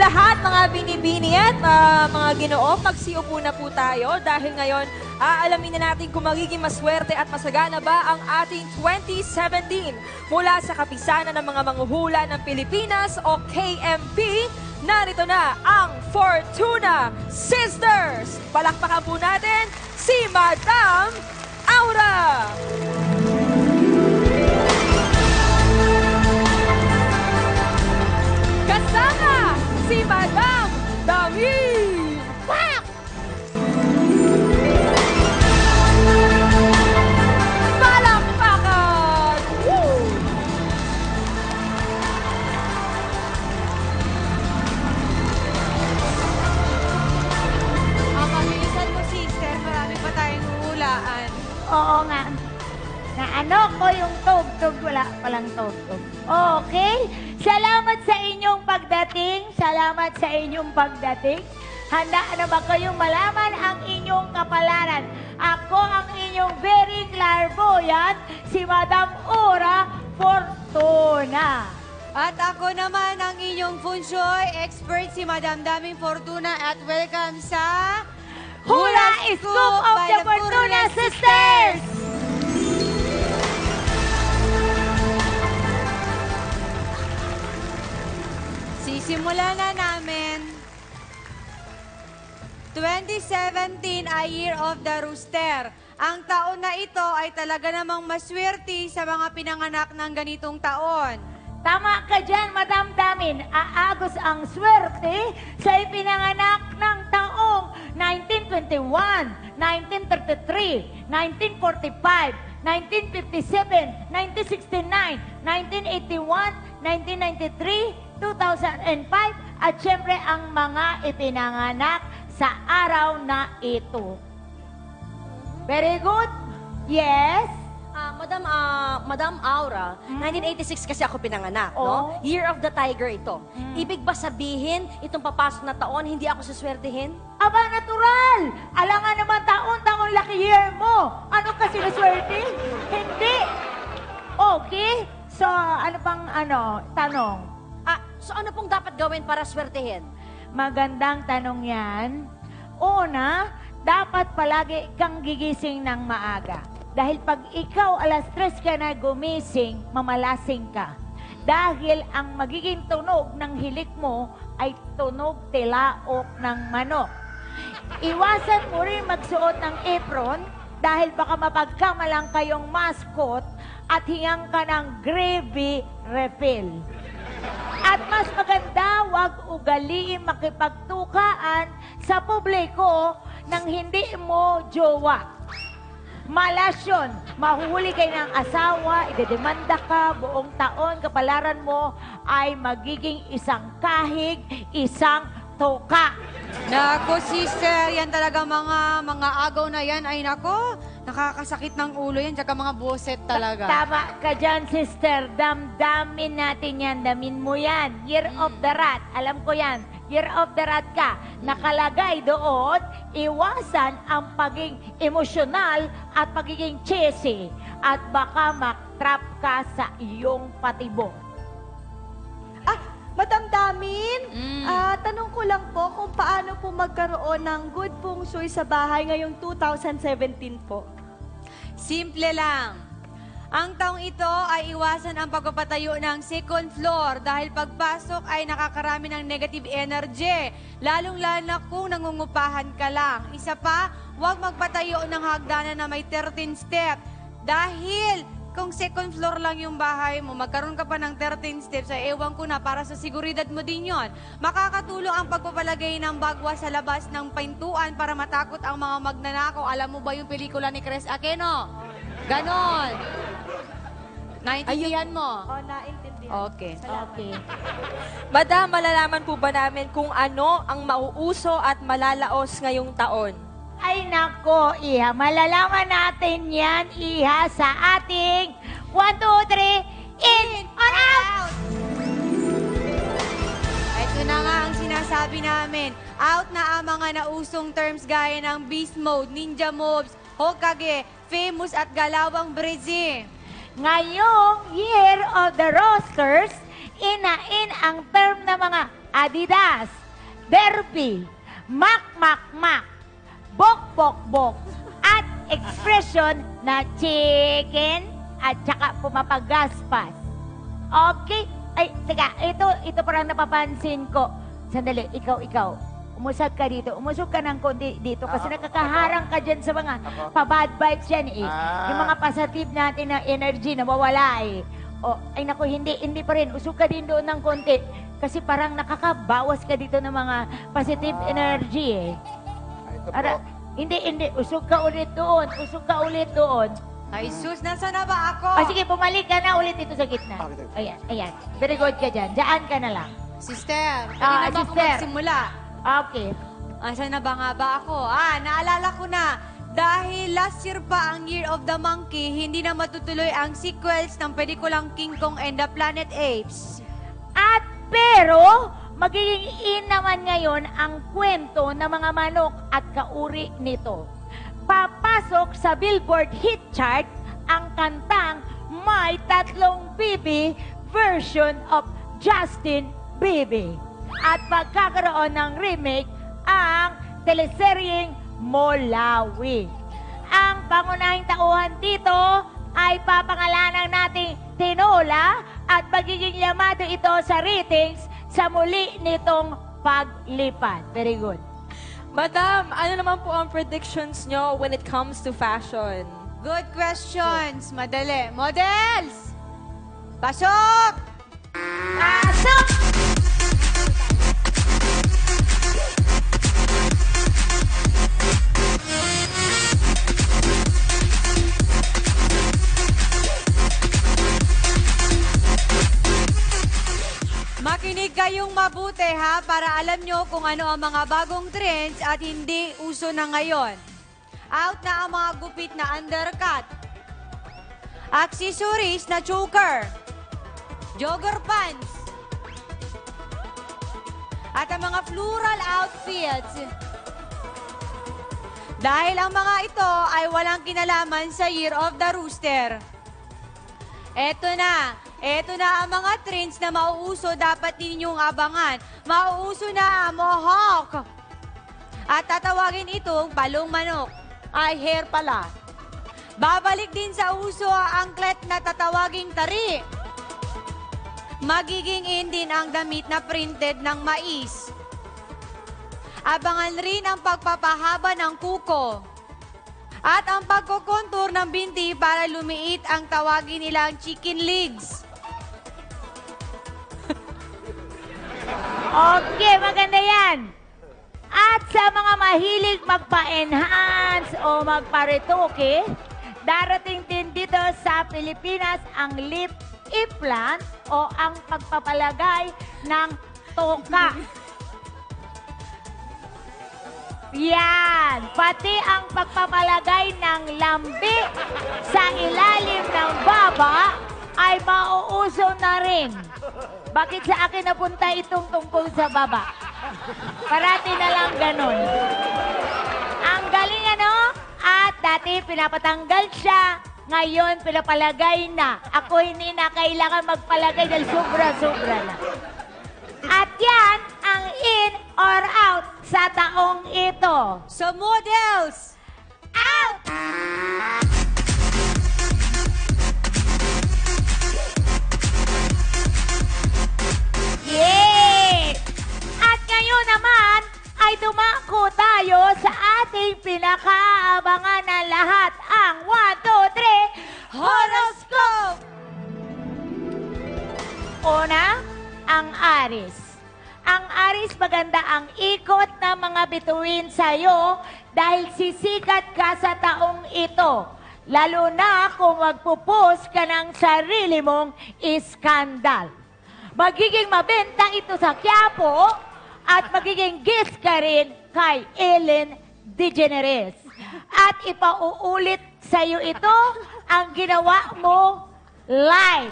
lahat mga binibini at mga ginoo, magsiupo na po tayo dahil ngayon aalamin na natin kung magiging maswerte at masagana ba ang ating 2017 mula sa kapisanan ng mga manghuhula ng Pilipinas o KMP. Narito na ang Fortuna Sisters. Palakpakan po natin si Madam Aura. Kasama si Madam Dami. Pak! Palakpakan! Woo! Mabilisan mo, sister. Marami pa tayong hulaan. Oo nga. Na ano ko yung tog-tog, wala palang tog-tog. Okay? Salamat sa inyong pagdating. Salamat sa inyong pagdating. Handa na ba kayong malaman ang inyong kapalaran? Ako ang inyong very clairvoyant, si Madam Aura Fortuna. At ako naman ang inyong Funshoy expert, si Madam Daming Fortuna. At welcome sa Hula Scoop of the Fortuna Sisters! Simulan na namin. 2017 ay Year of the Rooster. Ang taon na ito ay talaga namang maswerte sa mga pinanganak ng ganitong taon. Tama ka dyan, Madam Damin. Aagos ang swerte sa ipinanganak ng taong 1921, 1933, 1945, 1957, 1969, 1981, 1993, 2005, at syempre ang mga ipinanganak sa araw na ito. Very good? Yes? Madam Aura, 1986 kasi ako pinanganak, no? Year of the Tiger ito. Ibig ba sabihin, itong papasok na taon, hindi ako suswertehin? Aba, natural! Alangan naman taon-taon lucky year mo. Ano kasi naswerte? Hindi. Okay? So, ano pang tanong? So ano pong dapat gawin para swertehin? Magandang tanong yan. Una, dapat palagi kang gigising ng maaga. Dahil pag ikaw alas 3 ka na gumising, mamalasing ka. Dahil ang magiging tunog ng hilik mo ay tunog tilaok ng manok. Iwasan mo rin magsuot ng apron dahil baka mapagkamalang kayong mascot at hingang ka ng gravy refill. At mas maganda, wag ugaliin makipagtukaan sa publiko nang hindi mo jowa. Malas yun. Mahuhuli kayo ng asawa, idedemanda ka, buong taon, kapalaran mo ay magiging isang kahig, isang tuka. Nako, sister, yan talaga mga agaw na yan. Ay, nako, nakakasakit ng ulo yan, tsaka mga boset talaga. Tama ka dyan, sister. Damdamin natin yan. Damin mo yan. Year of the Rat. Alam ko yan. Year of the Rat ka. Nakalagay doon, iwasan ang pagiging emosyonal at pagiging cheesy. At baka matrap ka sa iyong patibo. Madam Damin, tanong ko lang po kung paano po magkaroon ng good feng shui sa bahay ngayong 2017 po. Simple lang. Ang taong ito ay iwasan ang pagpapatayo ng second floor dahil pagpasok ay nakakarami ng negative energy, lalong-lalo na kung nangungupahan ka lang. Isa pa, huwag magpatayo ng hagdanan na may 13 step dahil kung second floor lang yung bahay mo, magkaroon ka pa ng 13 steps, ay ewan ko na, para sa seguridad mo din yon. Makakatulong ang pagpapalagay ng bagwa sa labas ng pintuan para matakot ang mga magnanakaw. Alam mo ba yung pelikula ni Chris Aquino? Ganon. Naintindihan mo? Naintindihan. Okay. Okay. Madam, malalaman po ba namin kung ano ang mauuso at malalaos ngayong taon? Ay nako, Iha. Malalaman natin yan, Iha, sa ating 1, 2, 3, in or out! Ito na nga ang sinasabi namin. Out na ang mga nausong terms gaya ng Beast Mode, Ninja Moves, Hokage, Famous at Galawang Breze. Ngayong Year of the Roosters, inain ang term na mga Adidas, Derby, Mac Mac Mac, Bok Bok Bok, at expression na chicken at saka pumapagaspas. Okay? Ay, teka, ito parang napapansin ko. Sandali, ikaw. Umusad ka dito. Umusog ka ng konti dito kasi nakakaharang ka dyan sa mga pa-bad vibes yan eh. Yung mga positive natin na energy na mawala eh. O, ay naku, hindi pa rin. Usog ka din doon ng konti. Kasi parang nakakabawas ka dito ng mga positive energy eh. Ito po. Hindi. Usog ka ulit doon. Ay, sus, nasa na ba ako? Sige, bumalik ka na ulit dito sa gitna. Ayan. Very good ka dyan. Diyan ka na lang. Sister, kanina ba ako sister. magsimula? Okay. Asan na ba nga ba ako? Naalala ko na. Dahil last year pa ang Year of the Monkey, hindi na matutuloy ang sequels ng pelikulang King Kong and the Planet Apes. At pero, magiging in naman ngayon ang kwento ng mga manok at kauri nito. Papasok sa Billboard Hit Chart ang kantang May Tatlong Bibi version of Justin Bibi. At magkakaroon ng remake ang teleseryeng Molawi. Ang pangunahing tauhan dito ay papangalanan nating Tinola at magiging yamado ito sa ratings sa muli nitong paglipat. Very good. Madam, ano naman po ang predictions nyo when it comes to fashion? Good questions. Madali. Models! Pasok! Pasok! Makinig kayong mabuti ha para alam nyo kung ano ang mga bagong trends at hindi uso na ngayon. Out na ang mga gupit na undercut. Accessories na choker. Jogger pants. At ang mga floral outfits. Dahil ang mga ito ay walang kinalaman sa Year of the Rooster. Eto na ang mga trends na mauuso dapat ninyong abangan. Mauuso na ang mohawk. At tatawagin itong palong manok. Ay, hair pala. Babalik din sa uso ang angklet na tatawaging tari. Magiging in din ang damit na printed ng mais. Abangan rin ang pagpapahaba ng kuko. At ang pagkokontur ng binti para lumiit ang tawagin nilang chicken legs. Okay, maganda yan. At sa mga mahilig magpa-enhance o magpa-retoke, darating din dito sa Pilipinas ang lip implant o ang pagpapalagay ng toka. Yan, pati ang pagpapalagay ng lambi sa ilalim ng baba ay mauuso na rin. Bakit sa akin napunta itong tungkol sa baba? Parati na lang ganun. Ang galing ano? At dati pinapatanggal siya, ngayon pinapalagay na. Ako hindi na kailangan magpalagay dahil sobra-sobra na. At yan ang in or out sa taong ito. So models, Out! Yes! At ngayon naman ay dumako tayo sa ating pinakaabangan na lahat ang 1, 2, 3 Horoscope! Una, ang Aries. Ang Aries, maganda ang ikot ng mga bituin sa'yo dahil sisikat ka sa taong ito. Lalo na kung magpupus ka ng sarili mong iskandal. Magiging mabenta ito sa Quiapo at magiging gift ka rin kay Ellen DeGeneres. At ipauulit sa'yo ito ang ginawa mo live.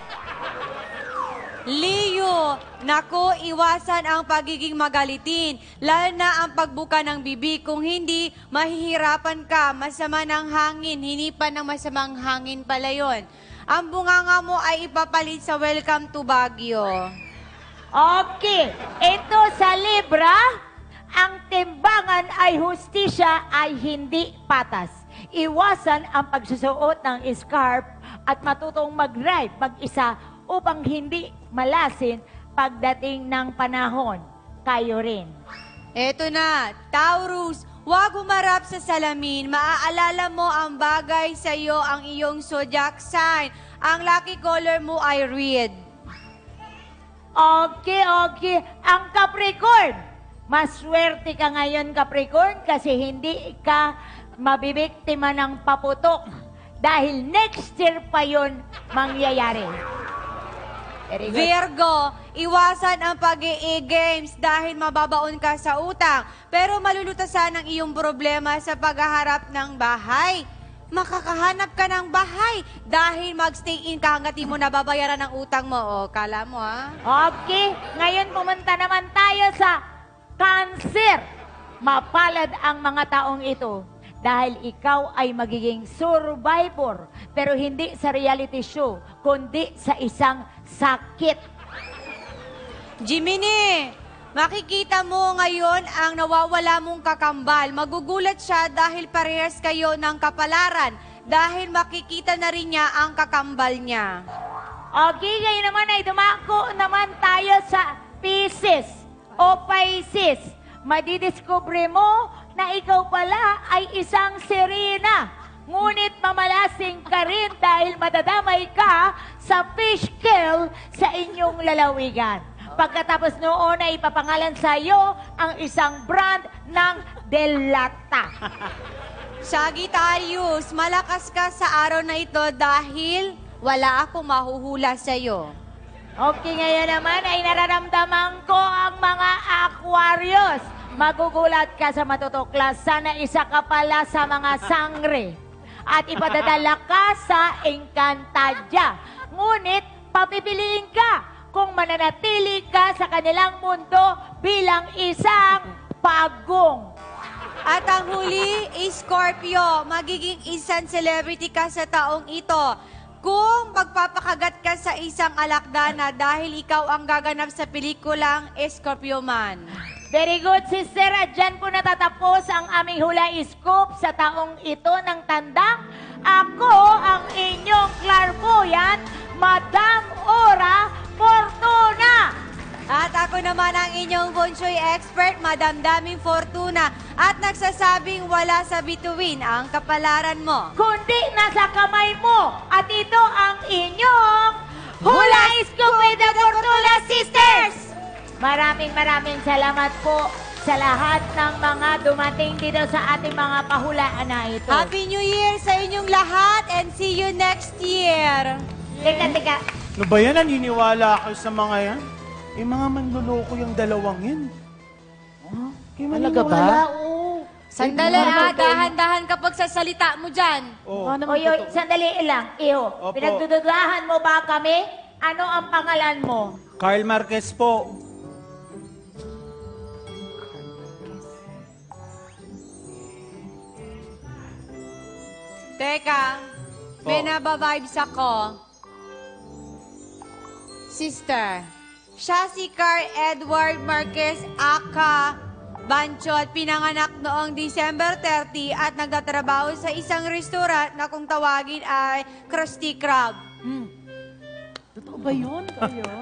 Leo, naku, iwasan ang pagiging magalitin. Lalo na ang pagbuka ng bibig. Kung hindi, mahihirapan ka. Masama ng hangin. Hinipan ng masamang hangin pala yun. Ang bunganga mo ay ipapalit sa Welcome to Baguio. Okay, ito sa Libra, ang timbangan ay hustisya ay hindi patas. Iwasan ang pagsusuot ng scarf at matutong mag-drive mag-isa upang hindi malasin pagdating ng panahon. Kayo rin. Eto na, Taurus, huwag humarap sa salamin. Maaalala mo ang bagay sa iyo ang iyong zodiac sign. Ang lucky color mo ay red. Okay. Ang Capricorn, maswerte ka ngayon, Capricorn, kasi hindi ka mabibiktima ng paputok dahil next year pa yun mangyayari. Very good. Virgo, iwasan ang pag-i-games dahil mababaon ka sa utang. Pero malulutasan ang iyong problema sa paghaharap ng bahay. Makakahanap ka ng bahay dahil mag-stay in ka hanggat di mo nababayaran ang utang mo. O, kala mo ha? Okay, ngayon pumunta naman tayo sa Cancer. Mapalad ang mga taong ito dahil ikaw ay magiging survivor pero hindi sa reality show kundi sa isang sakit. Gemini, makikita mo ngayon ang nawawala mong kakambal. Magugulat siya dahil parehas kayo ng kapalaran dahil makikita na rin niya ang kakambal niya. Okay, ngayon naman ay dumako naman tayo sa Pisces o Pisces. Madidiscover mo na ikaw pala ay isang sirena. Ngunit mamalasing ka rin dahil madadamay ka sa fish kill sa inyong lalawigan. Pagkatapos noon ay ipapangalan sa iyo ang isang brand ng Delata. Sagittarius, malakas ka sa araw na ito dahil wala akong mahuhula sa iyo. Okay, ngayon naman ay nararamdaman ko ang mga Aquarius. Magugulat ka sa matutuklasan na isa ka pala sa mga sangre. At ipadadala ka sa Encantadia. Ngunit papipiliin ka kung mananatili ka sa kanilang mundo bilang isang pagong. At ang huli, Scorpio, magiging isang celebrity ka sa taong ito. Kung magpapakagat ka sa isang alakdana dahil ikaw ang gaganap sa pelikulang Scorpio Man. Very good, sister. At dyan po natatapos ang aming hula scoop sa taong ito ng tanda. Ako ang inyong clairvoyant, Madam Ora Fortuna. At ako naman ang inyong Bonchoy expert, Madam Daming Fortuna. At nagsasabing wala sa bituin ang kapalaran mo. Kundi nasa kamay mo. At ito ang inyong Hula Scoop with the Fortuna Sisters! Maraming salamat po sa lahat ng mga dumating dito sa ating mga pahulaan na ito. Happy New Year sa inyong lahat and see you next year. Teka. Ano ba yan? Naniniwala kayo sa mga yan? Mga manluloko yung dalawang yan. Talaga ba? Oo. Sandali dahan-dahan kapag sa salita mo dyan. Oh. Oy, sandali lang. Iyo, Opo. pinagdududahan mo ba kami? Ano ang pangalan mo? Carl Marquez po. Teka, may Oh. nababibes ako. Sister, siya si Carl Edward Marquez Aka Banchot, pinanganak noong December 30 at nagtatrabaho sa isang restaurant na kung tawagin ay Krusty Krab. Totoo ba yun?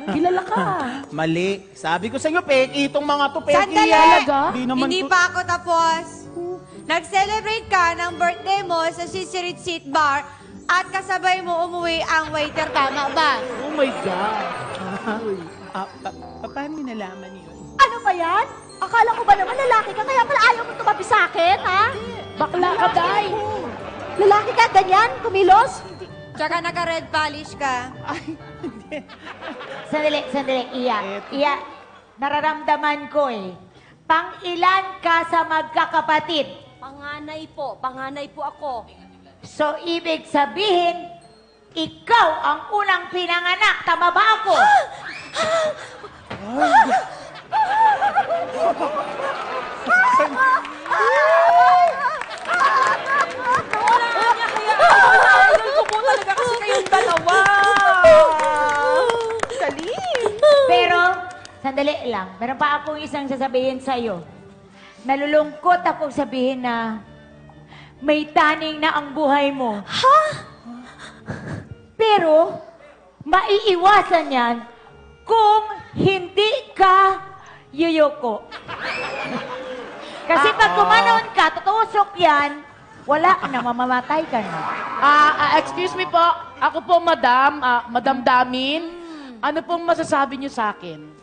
Kilala ka. Mali. Sabi ko sa inyo, peki itong mga to. Peki Sandali! yan. Talaga? Di naman Hindi to. pa ako tapos. Nag-celebrate ka ng birthday mo sa Sisirit Seat Bar at kasabay mo umuwi ang waiter. Tama ba? Oh my God. Paano niyo nalaman yun? Ano ba yan? Akala ko ba naman lalaki ka, kaya pala ayaw mo tumabi sa akin, ha? Bakla ka, Day. Lalaki ka, ganyan, kumilos? Tsaka naka-red polish ka. Sandali, Iya, nararamdaman ko eh. Pang-ilan ka sa magkakapatid? Panganay po ako. So, ibig sabihin, ikaw ang unang pinanganak. Tama ba ako? Idol ko po talaga kasi kayong dalawa. Dali. Pero, sandali lang. Meron pa akong isang sasabihin sa'yo. Nalulungkot akong sabihin na may taning na ang buhay mo. Ha? Pero, maiiwasan yan kung hindi ka yuyuko. Kasi pag kumanon ka, tutusok yan, wala ka na, mamamatay ka na. Excuse me po. Ako po, madam. Madam Damin. Ano pong masasabi niyo sa akin?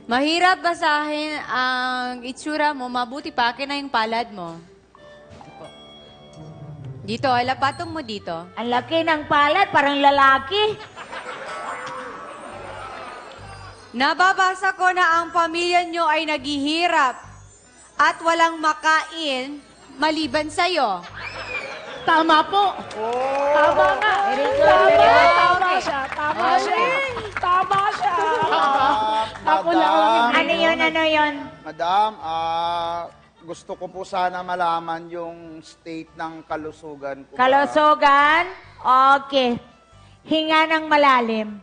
Mahirap basahin ang itsura mo, mabuti pa akin na yung palad mo. Dito, lapatong mo dito. Ang laki ng palad, parang lalaki. Nababasa ko na ang pamilya nyo ay naghihirap at walang makain maliban sa'yo. Tama po. Tama nga. Very good, very good. Tama siya. Tama siya. Tama siya. Ako lang ang Ano yun, ano yun? Madam, gusto ko po sana malaman yung state ng kalusugan ko. Kalusugan? Okay. Hinga ng malalim.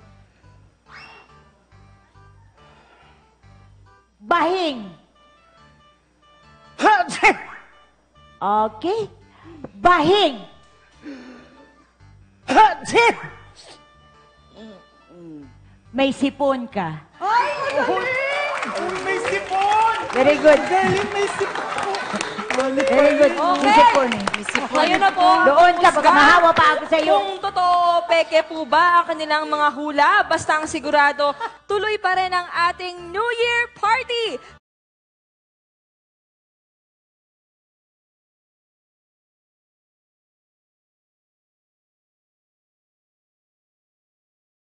Bahing. Okay. Bahing. May sipon ka. May sipon! Very good. Galing, may sipon. Very good. May sipon eh. Ngayon na po. Doon ka, baka mahawa pa ako sa iyo. Kung totoo, peke po ba ang kanilang mga hula? Basta ang sigurado, tuloy pa rin ang ating New Year party!